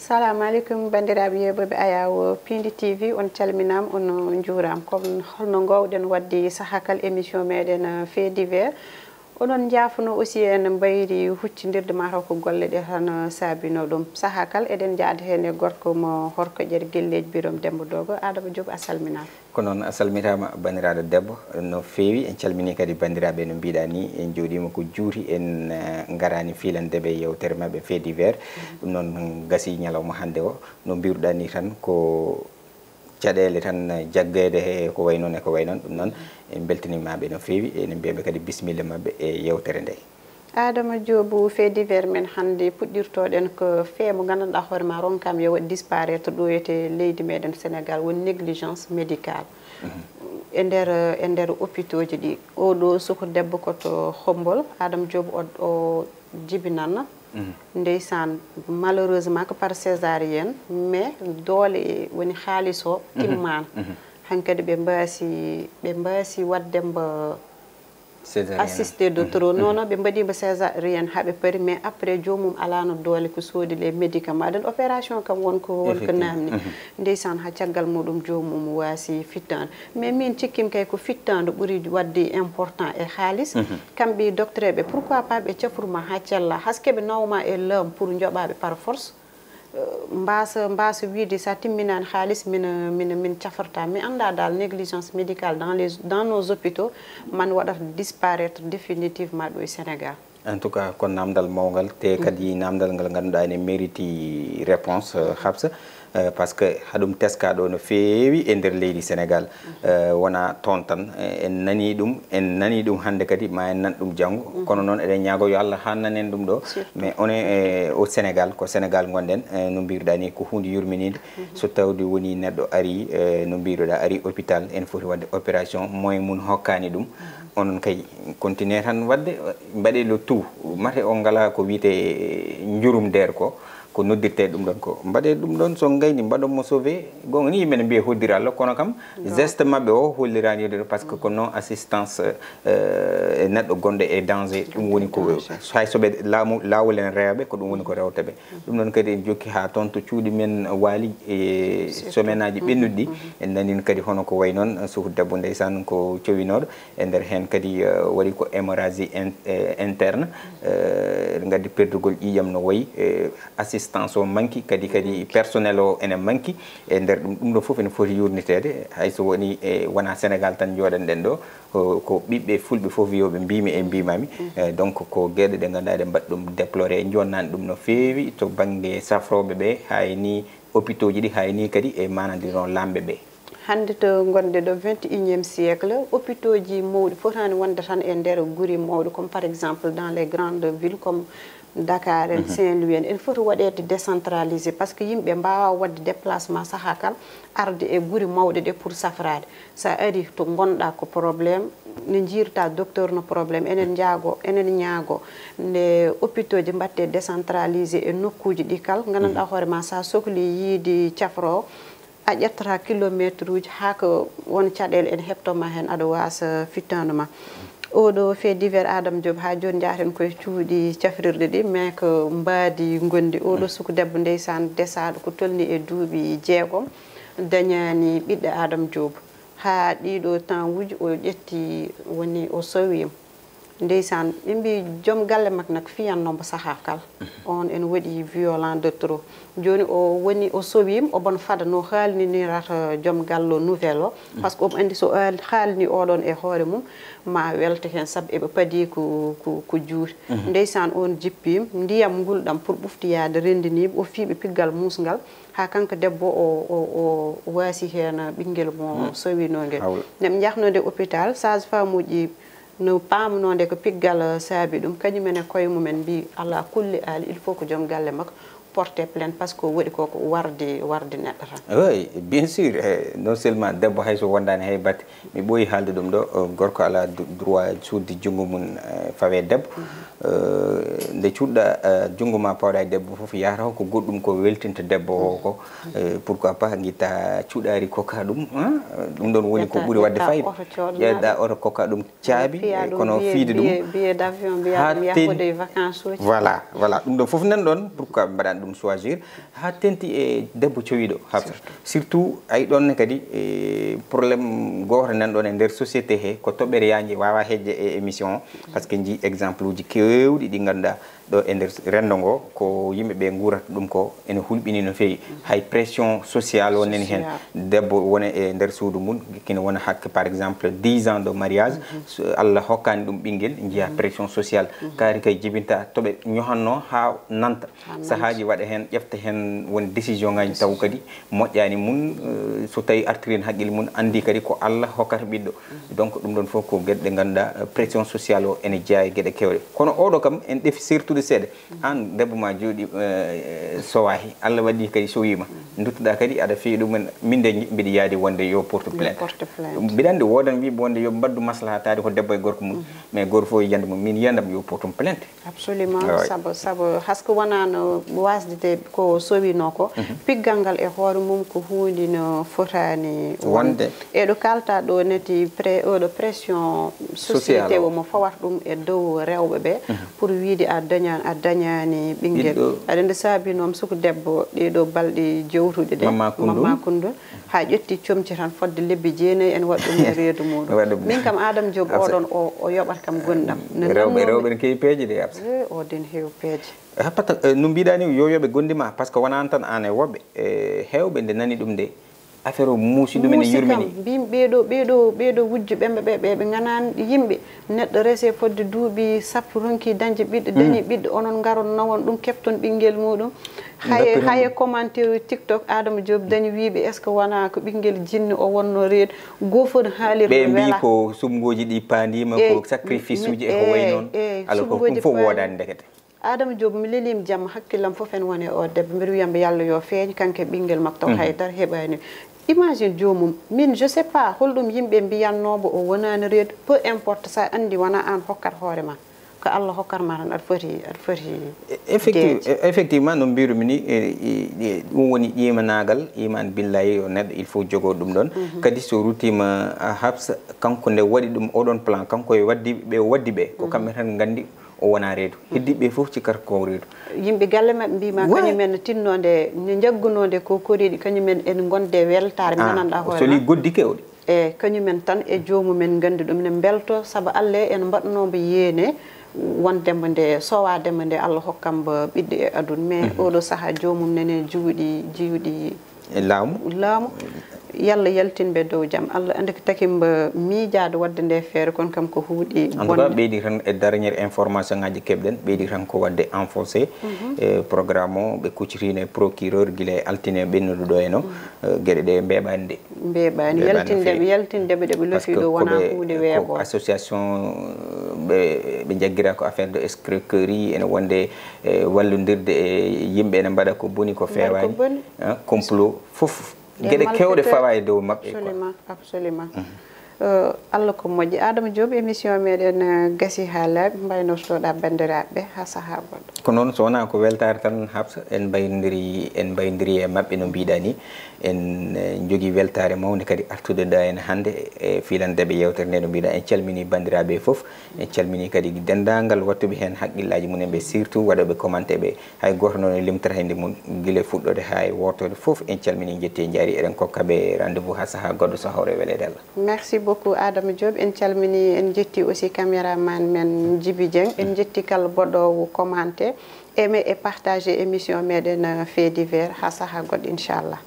Assalamu alaikum bandiraɓe yeɓoɓe Ayawo Pindi TV on calminama on juuram comme holno gowɗen wadde sahakal émission meɗen fait divers onon jaafuno aussi en mbayri huccidirde mataw ko golle ɗe tan saabino ɗum sahakal eɗen jaada hen e gorko mo horko ƴer guelleji birom Demba Dogo Adama Diop a salminama ko noon a salmitama bandiraɗo debbo no feewi en calmini kadi bandiraɓe no mbiɗa ni en jooɗima ko juuti en garani filandeɓe yewtere mabɓe fait divers ɗum noon gasi ñalawma hande o no mbiruɗa ni tan ko caɗele tan jaggede he ko way noon e ko way noon ɗum noon en beltanimaɓe no feewi enen mbiyaɓe kadi bisimilla mabɓe e yewtere nde. Adama Diop fait divers men hande puɗɗirtoɗen ko fee mo gandanɗa hoorema ronkama yo waɗi disparaître ɗo wiyete leydi meɗen Sénégal woni négligence médicale e nder hôpitaux ji ɗi oɗo suko debbo koto Hombol Adama Diop o jibinanna ndeysan malheureusement que par césarienne mais doole woni haaliss o timmana hankadi ɓe mbasi waddemba assisté de trop non ɓe mbaɗima césarienne haaɓe paari mais après jomum alano doole ko soodi les médicaments ɗen opération kam wonko namni ndeysan ha caggal muɗum jomum waasi fittande mais min cikkimi kay ko fittande ɓuuri wadde important e haaliss kamɓe docteur ɓe pourquoi pas ɓe cafruma ha cella haske ɓe nawma e laam pour joɓaɓe par force mbasa wiide sa timminani haaliss min cafarta mi anda dal négligence médicale dans nos hôpitaux man waɗata disparaître définitivement ɗo e Sénégal. En tout cas ko namdal mawgal te kadi namdal ngal ganduɗa ene mérite réponse Habsa par ce que haɗum teskaɗo no feewi e nder leydi Sénégal wona toon tan en nani ɗum hande kadi ma en nan ɗum janggo kono noon eɗen ñaago yo Allah hannan en ɗum ɗo mais on est au Sénégal ko Sénégal gonɗen no mbiruɗa ni ko hunde yurminide so tawde woni neɗɗo ari no mbiruɗa ari hôpital en foti wadde opération moyen mum hokkani ɗum onon kay continuer tan wadde mbaɗe le tout mate o ngala ko wiyete jurum nder ko noddirte ɗum ɗon ko mbaɗe ɗum ɗon so gayni mbaɗonmo sauvé gonga ni yimɓe ne mbiya hoddira Allah kono kam geste mabɓe o hollirani yodde par ce que ko non assistance neɗɗo gonɗo e danger ɗum woni ko hay soɓe lawol en rewaɓe ko ɗum woni ko rewtaɓe ɗum ɗon kadi en jokki ha toon to cuuɗi men waali e semaine aji ɓennuɗi ɗi en nanin kadi hono ko way noon suhu debbo ndeysan ko cowinoɗo e nder hen kadi waɗi ko hémorragie interne gaddi perdugol ƴiƴam no wayi assistance o manki kadi personnel o ene manki e nder ɗum ɗo foof ene foti yurnitede hayso woni wona Sénégal tan jooɗanɗen ɗo ko ɓiɓɓe fulɓe foof wiyoɓe mbimi e mbimami donc ko gueɗe ɗe ganduɗa ɗe mbaɗi ɗum déploré jonnani ɗum no feewi to banggue safroɓe ɓe hayni hôpitaux ji ɗi hayni kadi e manadiron lamɓe ɓe hande to gonɗe ɗo 21e siècle hôpitaux ji mawɗi fotani wonde tan e nder guuri mawɗi comme par exemple dans les grandes villes comme Dakar en Saint-Louis en foti waɗede décentralisé par ce que yimɓe mbawa wadde déplacement saaha kala arde e guuri mawɗe ɗe pour safrade sa ari to gonɗa ko probléme ne jirta docteur no probléme enen ñaago nde hôpitaux ji mbatte décentralisé e nokkuji ɗi kala gandanɗa hoorema sa sohli yiide cafro a ƴettata kilométre uji ha ko won caɗele en heptoma hen aɗa wasa fittande ma oɗo fait divers Adama Diop ha joni jaaten koye cuuɗi cafrirɗe ɗi mais ko mbaadi gondi oɗo suku debbo ndeysan desaɗo ko tolni e duuɓi 6 dañani ɓiɗɗo Adama Diop ha ɗiɗo temps uji o ƴetti woni o sowima ndeysan ɓe mbi joom galle makko nak fiyannomo saaha kala on en waɗi violent de trop joni o woni o sowima o bon fada no haalninirata joom gallo nouvelle o par ce que omo andi so haalni oɗon e hoore mum ma welta hen saabu eɓe paadi ko juuti ndeysan on jippima ndiyam ngulɗam pour ɓuftiyade rendiniɓe o fiiɓe piggal musgal ha kanko debbo o waasi hen ɓinguel mo sowinoguel ndeɓe jahnode hôpital sage femme uji no pamnode ko piggal saabi ɗum kañumen e koye mumen mbi ala kulli ali il faut que joom galle makko porter plainte par ce que waɗi koko warde neɗɗo tan oui bien sûr non seulement debbo hayso wondani hay batte mi ɓooyi haalde ɗum ɗo gorko ala droit suudde junngo mum fawe debbo nde cuuɗɗa junngo ma pawɗa e debbo fof yahata ko goɗɗum ko weltinta debbo o ko pourquoi pas guitta cuuɗari kokka ɗum ɗum ɗon woni ko ɓuuri wadde fayida ƴeeɗa oto kokka ɗum caabi kono fiide ɗum billet d'avion mbiya yahude vacances uji voilà ɗum ɗon fof nan ɗon pourquoi mbaɗani ɗum choisir ha tenti e debbo cowiɗo Habsa surtout ay ɗon kadi probléme goto nanɗon e nder société he ko toɓɓere yaji wawa hejje e émission par ce que ji exemple uji kewɗi ɗi ganduɗa ɗo e nder rendo ngo ko yimɓeɓe gurata ɗum ko ene hulɓini no fewi hay pression sociale o nani hen debbo wona e nder suudu mum kene wona hakke par exemple 10 ans de mariage Allah hokkani ɗum ɓinguel jiiya pression sociale kaari kay jibinta toɓe ñohanno ha nanta sahaji waɗa hen ƴefta hen woni décision ngaji taw kadi moƴƴani mum so tawi artirin haqqille mum andi kadi ko Allah hokkata ɓiɗɗo donc ɗum ɗon foof ko gueɗe ɗe ganduɗa pression sociale o ene jeeya e gueɗe kewɗe kono oɗo kam en ɗefi surtout seeɗa an debbo ma jooɗi sowahi Allah waɗi kadi sowima duttoɗa kadi aɗa fewi ɗumen min de mbiɗa yaadi wonde yo porte plainte mbiɗa andi wodan wiɓe wonde yo mbaddu maslaha tade ko debbo e gorko mum mais goto fof yiyande mum min yiyandam yo portum plainte absolument saabu hasko wonano wasdede ko sowino ko piggal ngal e hoore mum ko hunde no fotani wonde eɗo kalta ɗo neti oɗo pression société o mo fawata ɗum e dow rewɓe ɓe pour wiide a dañani ɓinguel aɗa andi saabinom suko debbo ɗeɗo balɗe jewtuɗe ɗe mamma kundu ha ƴetti comci tan fodde lebbi 9 en waɗi ɗum e reedu muɗum min kam Adama Diop oɗon o yoɓat kam gonɗam rewɓe ne kewi peeje de Absa o den heewi peeje happata no mbiɗa ni yo yoɓe gondima par ce que wonani tan an e woɓɓe hewɓe nde nani ɗum de affaire o muusi ɗumen e yurmini mbimi ɓeɗo wujju ɓemɓe ɓe ganani yimɓe neɗɗo rese fodde duuɓi sappo ronki dañde ɓiɗɗo dañi ɓiɗɗo onon garon nawon ɗum kepton ɓinguel muɗum haye commentaire TikTok Adama Diop dañi wiɓe est ce que wona ko ɓinguel jinni o wonno reedu gofon haalirɗe ɓe mbi ko sumgoji ɗi pandima ko sacrifice uji e ko way noon alors ko ɗum fof wodani ndekete Adama Diop mi lelima jamma hakkillam fof en woni o debbo mbiɗa wiyamba Yallah yo feeñ kanke ɓinguel makko taw haydara heɓani imagine jomum min je sais pas holɗum yimɓe mbiyannoɓe o wonani reedu peu importe sa andi wona an hokkat hoore ma ko Allah hokkatma tan aɗa foti effectivement no mbirumi ni ɗum woni ƴimanagal iman billahi o neɗɗo il faut jogo ɗum ɗon kadi so rutima Habsa kanko nde waɗi ɗum oɗon plan kanko e waddiɓe waddi ɓe ko kamɓe tan gandi o wona reedu heddiɓe fof cikkata ko reedu yimɓe galle mabɓe mbima kañumen tinnode ne jaggunode ko koriɗi kañumen en gonde weltare gananɗa hoore soli goddi kewɗe kañumen tan e jomumen gandi ɗum ne belto saabu Allah en mbaɗnomo yeene wondemo nde sowademo nde Allah hokkamba ɓiɗɗo e aduna mais oɗo saaha jomum nene jiwɗi laamu Yallah yaltinɓe dow jaam Allah andi ko takimba miijade wadde nde feere kono kam ko huuɗi en tout cas ɓeydi tan e dernière information ngaji keɓɗen ɓeydi tan ko wadde enfoncé programme o ɓe kuccitino e procureur guila e altine ɓennuɗo ɗo eno gueɗe ɗe mbeɓani yaltindeɓe ɗeɓe lofi ɗo wona hunde weeɓo association ɓe jagguira ko affaire de escroquerie ene wonde wallodirde e yimɓe ene mbaɗa ko boni ko fewani complot foof gueɗe kewɗe fawa e dow mabɓe absolument Allah ko moƴƴi Adama Diop émission meɗen gasi ha laaɓi mbaynotoɗa bandiraɓe ha saaha goɗɗo ko noon so wona ko weltare tan Habsa en mbaydiri e mabɓe no mbiɗa ni en jogui weltare mawde kadi artude ɗa en hande e filandeɓe yewtere nde no mbiɗa en calmini bandiraɓe foof en calmini kadi dendagal wattuɓe hen haqqillaji mumen ɓe surtout waɗoɓe commenté ɓe hay goto noon e limtata hende mum guila fuɗɗode ha e wortode foof en calmini jetti e jaari eɗen kokkaɓe rendez vous ha saaha goɗɗo so hawre welede Allah merci beaucoup Adama Diop en calmini en jetti aussi caméraman men Djiby Dieng en jetti kala boɗɗowo commenté aimé et partagé émission meɗen fait divers ha saaha goɗɗo inchallah